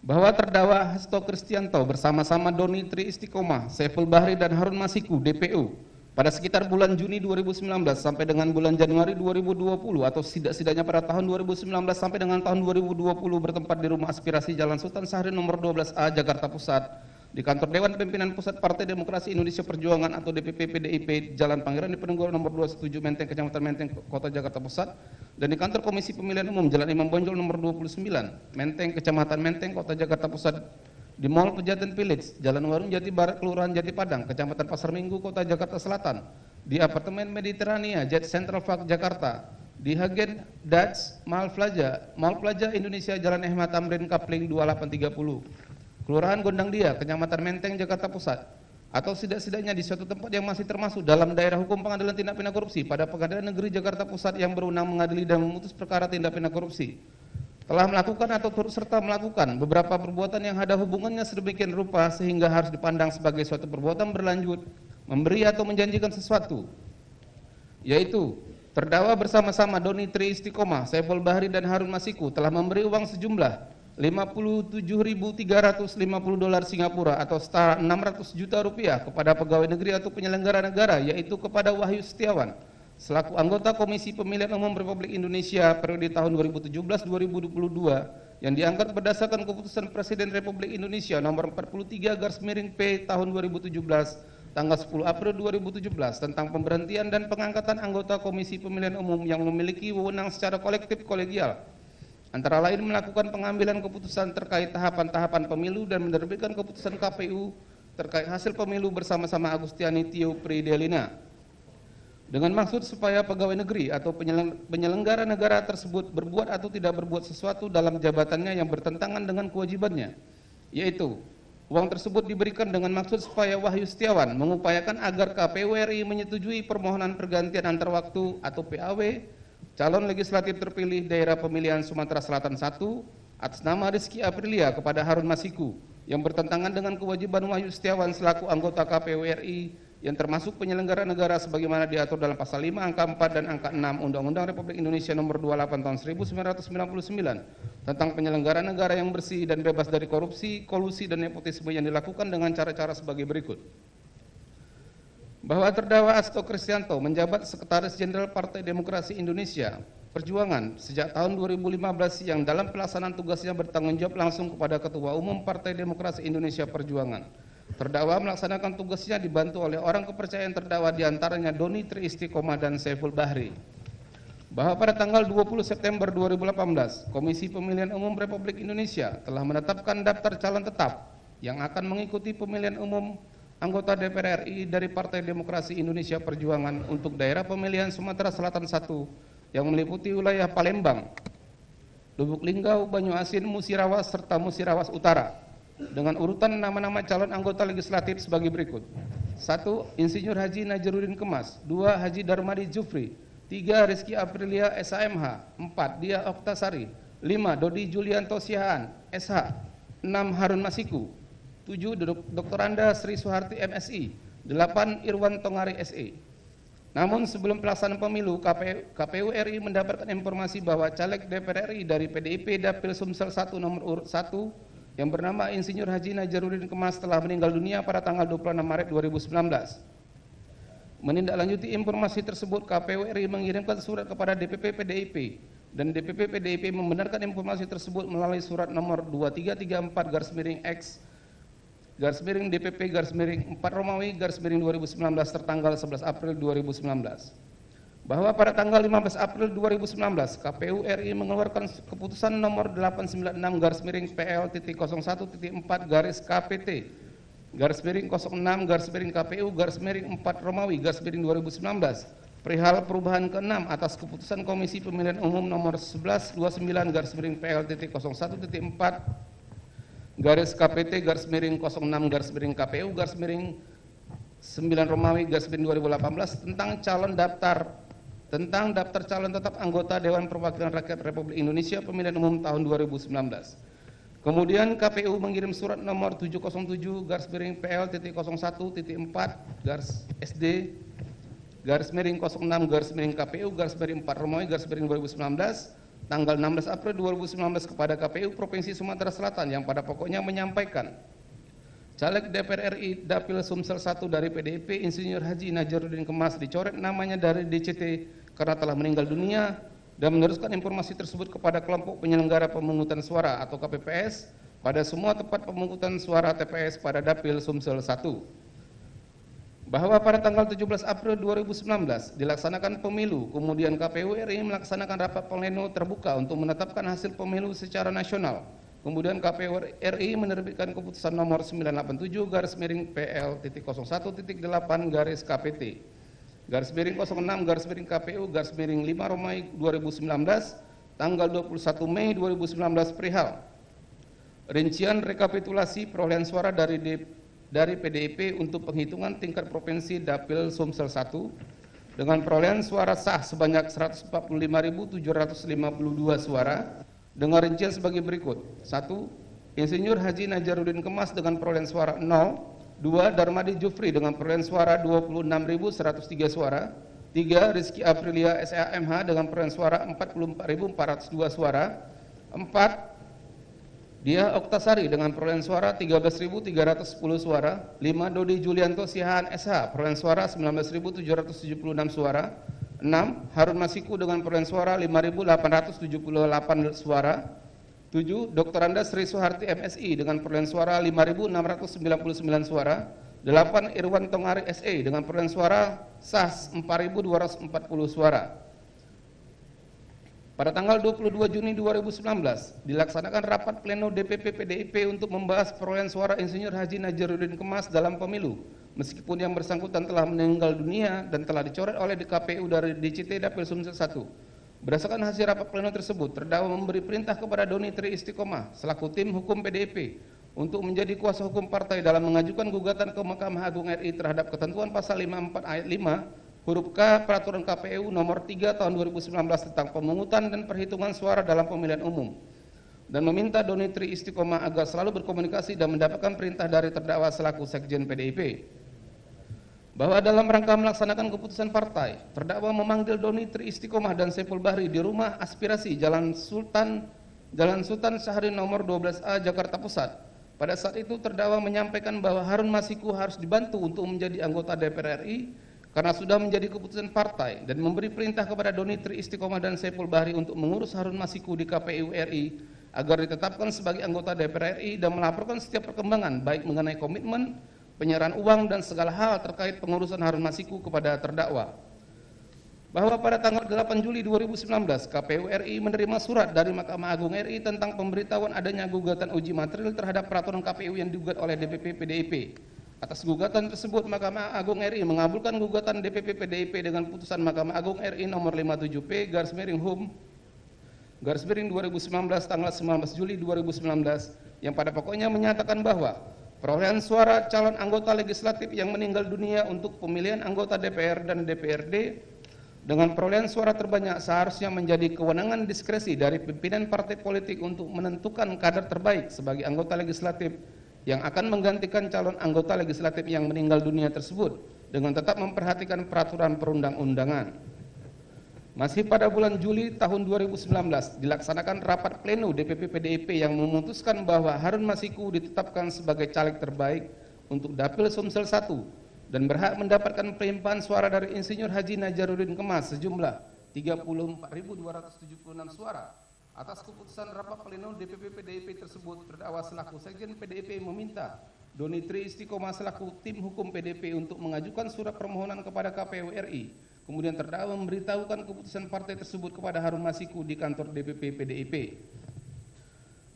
bahwa terdakwa Hasto Kristianto bersama-sama Doni Tri Istiqomah, Saiful Bahri dan Harun Masiku DPO pada sekitar bulan Juni 2019 sampai dengan bulan Januari 2020 atau setidaknya pada tahun 2019 sampai dengan tahun 2020 bertempat di Rumah Aspirasi Jalan Sultan Syahrir nomor 12A Jakarta Pusat, di kantor Dewan Pimpinan Pusat Partai Demokrasi Indonesia Perjuangan atau DPP PDIP Jalan Pangeran Diponegoro nomor 27 Menteng, Kecamatan Menteng, Kota Jakarta Pusat, dan di kantor Komisi Pemilihan Umum Jalan Imam Bonjol nomor 29 Menteng, Kecamatan Menteng, Kota Jakarta Pusat, di Mall Pejaten Village, Jalan Warung Jati Barat, Kelurahan Jati Padang, Kecamatan Pasar Minggu, Kota Jakarta Selatan, di Apartemen Mediterania Jet Central Park Jakarta, di Hagen Dutch Mall Plaza Indonesia Jalan Ahmad Tamrin Kapling 2830, Kelurahan Gondang Dia, Kecamatan Menteng, Jakarta Pusat, atau setidaknya di suatu tempat yang masih termasuk dalam daerah hukum pengadilan tindak pidana korupsi pada Pengadilan Negeri Jakarta Pusat yang berwenang mengadili dan memutus perkara tindak pidana korupsi, telah melakukan atau turut serta melakukan beberapa perbuatan yang ada hubungannya sedemikian rupa sehingga harus dipandang sebagai suatu perbuatan berlanjut, memberi atau menjanjikan sesuatu, yaitu terdakwa bersama-sama Doni Tri Istiqomah, Saiful Bahri dan Harun Masiku telah memberi uang sejumlah $57.350 Singapura atau setara 600 juta rupiah kepada pegawai negeri atau penyelenggara negara, yaitu kepada Wahyu Setiawan selaku anggota Komisi Pemilihan Umum Republik Indonesia periode tahun 2017-2022 yang diangkat berdasarkan keputusan Presiden Republik Indonesia nomor 43/P tahun 2017 tanggal 10 April 2017 tentang pemberhentian dan pengangkatan anggota Komisi Pemilihan Umum yang memiliki wewenang secara kolektif kolegial, antara lain melakukan pengambilan keputusan terkait tahapan-tahapan pemilu dan menerbitkan keputusan KPU terkait hasil pemilu bersama-sama Agustiani Tio Pridelina, dengan maksud supaya pegawai negeri atau penyelenggara negara tersebut berbuat atau tidak berbuat sesuatu dalam jabatannya yang bertentangan dengan kewajibannya, yaitu uang tersebut diberikan dengan maksud supaya Wahyu Setiawan mengupayakan agar KPU RI menyetujui permohonan pergantian antar waktu atau PAW calon legislatif terpilih daerah pemilihan Sumatera Selatan 1 atas nama Rizky Aprilia kepada Harun Masiku yang bertentangan dengan kewajiban Wahyu Setiawan selaku anggota KPU RI yang termasuk penyelenggara negara sebagaimana diatur dalam pasal 5 angka 4 dan angka 6 Undang-Undang Republik Indonesia nomor 28 tahun 1999 tentang penyelenggara negara yang bersih dan bebas dari korupsi, kolusi dan nepotisme yang dilakukan dengan cara-cara sebagai berikut. Bahwa terdakwa Hasto Kristianto menjabat Sekretaris Jenderal Partai Demokrasi Indonesia Perjuangan sejak tahun 2015 yang dalam pelaksanaan tugasnya bertanggung jawab langsung kepada Ketua Umum Partai Demokrasi Indonesia Perjuangan. Terdakwa melaksanakan tugasnya dibantu oleh orang kepercayaan terdakwa diantaranya Doni Tri Istiqomah dan Saiful Bahri. Bahwa pada tanggal 20 September 2018, Komisi Pemilihan Umum Republik Indonesia telah menetapkan daftar calon tetap yang akan mengikuti pemilihan umum anggota DPR RI dari Partai Demokrasi Indonesia Perjuangan untuk daerah pemilihan Sumatera Selatan 1 yang meliputi wilayah Palembang, Lubuk Linggau, Banyuasin, Musirawas, serta Musirawas Utara dengan urutan nama-nama calon anggota legislatif sebagai berikut. 1. Insinyur Haji Najaruddin Kemas. 2. Haji Darmadi Jufri. 3. Rizky Aprilia SAMH. 4. Dia Oktasari. 5. Dodi Julianto Sihaan SH. 6. Harun Masiku. 7. Dr. Anda Sri Suharti MSI. 8. Irwan Tongari SE. Namun sebelum pelaksanaan pemilu, KPU RI mendapatkan informasi bahwa caleg DPR RI dari PDIP Dapil Sumsel 1 nomor urut 1 yang bernama Insinyur Haji Najaruddin Kemas telah meninggal dunia pada tanggal 26 Maret 2019. Menindaklanjuti informasi tersebut, KPU RI mengirimkan surat kepada DPP PDIP dan DPP PDIP membenarkan informasi tersebut melalui surat nomor 2334/X DPP/4 Romawi 2019 tertanggal 11 April 2019. Bahwa pada tanggal 15 April 2019 KPU RI mengeluarkan keputusan nomor 896/PL.06/KPT/06/KPU/4 Romawi 2019 perihal perubahan ke-6 atas keputusan Komisi Pemilihan Umum nomor 1129/PL.06/KPU/9 Romawi 2018 tentang daftar calon tetap anggota Dewan Perwakilan Rakyat Republik Indonesia Pemilihan Umum tahun 2019. Kemudian KPU mengirim surat nomor 707/PL.01.4/SD/06/KPU/4 Romawi 2019 tanggal 16 April 2019 kepada KPU Provinsi Sumatera Selatan yang pada pokoknya menyampaikan caleg DPR RI Dapil Sumsel 1 dari PDIP Insinyur Haji Najaruddin Kemas dicoret namanya dari DCT karena telah meninggal dunia dan meneruskan informasi tersebut kepada kelompok penyelenggara pemungutan suara atau KPPS pada semua tempat pemungutan suara TPS pada Dapil Sumsel 1. Bahwa pada tanggal 17 April 2019 dilaksanakan pemilu, kemudian KPU RI melaksanakan rapat pleno terbuka untuk menetapkan hasil pemilu secara nasional. Kemudian KPU RI menerbitkan keputusan nomor 987/PL-06/KPT/06/KPU/5/Romawi 2019 tanggal 21 Mei 2019 perihal rincian rekapitulasi perolehan suara dari PDIP untuk penghitungan tingkat provinsi Dapil Sumsel 1 dengan perolehan suara sah sebanyak 145.752 suara dengan rincian sebagai berikut. 1. Insinyur Haji Najaruddin Kemas dengan perolehan suara 0. 2. Darmadi Jufri dengan perolehan suara 26.103 suara. 3. Rizky Aprilia SHMH dengan perolehan suara 44.402 suara. 4. Dia Oktasari dengan perolehan suara 13.310 suara. 5. Dodi Julianto Sihaan SH perolehan suara 19.776 suara. 6. Harun Masiku dengan perolehan suara 5.878 suara. 7. Dr. Andas Sri Soeharti MSI dengan perolehan suara 5.699 suara. 8. Irwan Tongari SE dengan perolehan suara sah 4.240 suara. Pada tanggal 22 Juni 2019 dilaksanakan rapat pleno DPP PDIP untuk membahas perolehan suara Insinyur Haji Najaruddin Kemas dalam pemilu meskipun yang bersangkutan telah meninggal dunia dan telah dicoret oleh KPU dari DCT Dapil Sumsel 1. Berdasarkan hasil rapat pleno tersebut, terdakwa memberi perintah kepada Doni Tri Istiqomah selaku tim hukum PDIP untuk menjadi kuasa hukum partai dalam mengajukan gugatan ke Mahkamah Agung RI terhadap ketentuan pasal 54 ayat 5 huruf K Peraturan KPU nomor 3 tahun 2019 tentang pemungutan dan perhitungan suara dalam pemilihan umum dan meminta Doni Tri Istiqomah agar selalu berkomunikasi dan mendapatkan perintah dari terdakwa selaku Sekjen PDIP. Bahwa dalam rangka melaksanakan keputusan partai, terdakwa memanggil Doni Tri Istiqomah dan Saiful Bahri di rumah aspirasi Jalan Sultan Syahrir nomor 12A Jakarta Pusat. Pada saat itu terdakwa menyampaikan bahwa Harun Masiku harus dibantu untuk menjadi anggota DPR RI karena sudah menjadi keputusan partai dan memberi perintah kepada Doni Tri Istiqomah dan Saiful Bahri untuk mengurus Harun Masiku di KPU RI agar ditetapkan sebagai anggota DPR RI dan melaporkan setiap perkembangan baik mengenai komitmen, penyerahan uang dan segala hal terkait pengurusan Harun Masiku kepada terdakwa. Bahwa pada tanggal 8 Juli 2019 KPU RI menerima surat dari Mahkamah Agung RI tentang pemberitahuan adanya gugatan uji material terhadap peraturan KPU yang digugat oleh DPP PDIP. Atas gugatan tersebut, Mahkamah Agung RI mengabulkan gugatan DPP PDIP dengan putusan Mahkamah Agung RI nomor 57P/Hum/2019 tanggal 19 Juli 2019 yang pada pokoknya menyatakan bahwa perolehan suara calon anggota legislatif yang meninggal dunia untuk pemilihan anggota DPR dan DPRD dengan perolehan suara terbanyak seharusnya menjadi kewenangan diskresi dari pimpinan partai politik untuk menentukan kader terbaik sebagai anggota legislatif yang akan menggantikan calon anggota legislatif yang meninggal dunia tersebut dengan tetap memperhatikan peraturan perundang-undangan. Masih pada bulan Juli tahun 2019 dilaksanakan rapat pleno DPP PDIP yang memutuskan bahwa Harun Masiku ditetapkan sebagai caleg terbaik untuk Dapil Sumsel 1 dan berhak mendapatkan pelimpahan suara dari Insinyur Haji Najaruddin Kemas sejumlah 34.276 suara. Atas keputusan rapat pleno DPP PDIP tersebut, terdakwa selaku Sekjen PDIP meminta Doni Tri Istiqomah selaku tim hukum PDIP untuk mengajukan surat permohonan kepada KPU RI. Kemudian terdakwa memberitahukan keputusan partai tersebut kepada Harun Masiku di kantor DPP PDIP.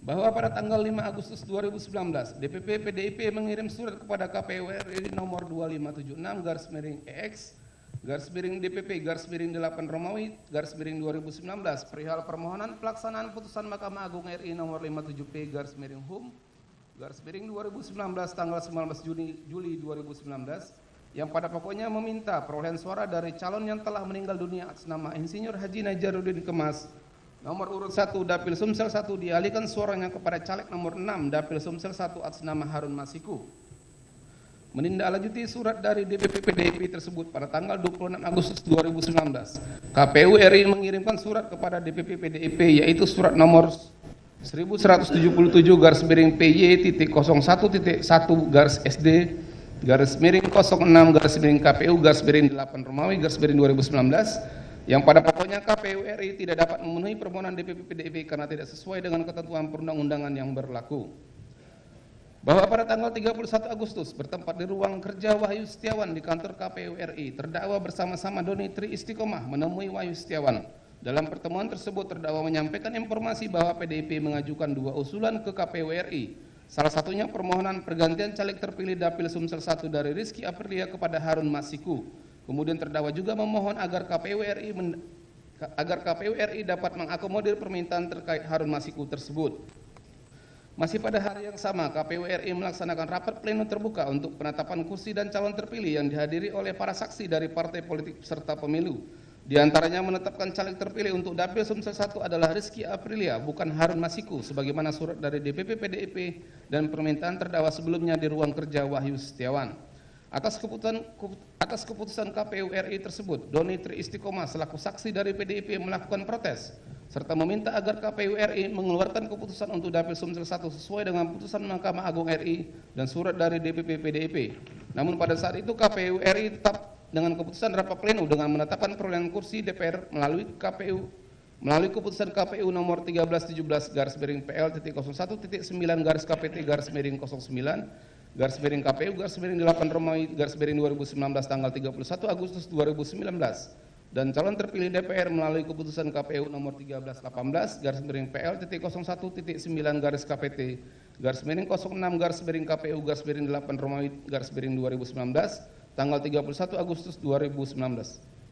Bahwa pada tanggal 5 Agustus 2019, DPP PDIP mengirim surat kepada KPU RI nomor 2576/EX/DPP/8 Romawi 2019 perihal permohonan pelaksanaan putusan Mahkamah Agung RI nomor 57P/Hum/2019 tanggal 19 Juli 2019 yang pada pokoknya meminta perolehan suara dari calon yang telah meninggal dunia atas nama Insinyur Haji Najaruddin Kemas nomor urut 1 Dapil Sumsel 1 dialihkan suaranya kepada caleg nomor 6 Dapil Sumsel 1 atas nama Harun Masiku. menindaklanjuti surat dari DPP PDIP tersebut pada tanggal 26 Agustus 2019. KPU RI mengirimkan surat kepada DPP PDIP yaitu surat nomor 1177/PY_TT01/1-1/6/KPU_8 yang pada pokoknya KPU RI tidak dapat memenuhi permohonan DPP PDIP karena tidak sesuai dengan ketentuan perundang-undangan yang berlaku. Bahwa pada tanggal 31 Agustus bertempat di ruang kerja Wahyu Setiawan di kantor KPU RI, terdakwa bersama-sama Doni Tri Istiqomah menemui Wahyu Setiawan. Dalam pertemuan tersebut terdakwa menyampaikan informasi bahwa PDIP mengajukan 2 usulan ke KPU RI. Salah satunya permohonan pergantian caleg terpilih Dapil Sumsel 1 dari Rizky Aprilia kepada Harun Masiku. Kemudian terdakwa juga memohon agar KPU RI dapat mengakomodir permintaan terkait Harun Masiku tersebut. Masih pada hari yang sama, KPU RI melaksanakan rapat pleno terbuka untuk penetapan kursi dan calon terpilih yang dihadiri oleh para saksi dari partai politik peserta pemilu. Di antaranya menetapkan caleg terpilih untuk Dapil Sumsel 1 adalah Rizky Aprilia, bukan Harun Masiku, sebagaimana surat dari DPP PDIP dan permintaan terdakwa sebelumnya di ruang kerja Wahyu Setiawan. Atas keputusan KPU RI tersebut, Doni Tri Istiqomah selaku saksi dari PDIP melakukan protes serta meminta agar KPU RI mengeluarkan keputusan untuk Dapil Sumsel 1 sesuai dengan putusan Mahkamah Agung RI dan surat dari DPP PDIP. Namun pada saat itu KPU RI tetap dengan keputusan rapat pleno dengan menetapkan perolehan kursi DPR melalui keputusan KPU nomor 1317/9/PL_KPU_8/8/2019 tanggal 31 Agustus 2019 dan calon terpilih DPR melalui keputusan KPU nomor 1318/PL_TT01/9/KPT_06/KPU_8/2019 tanggal 31 Agustus 2019.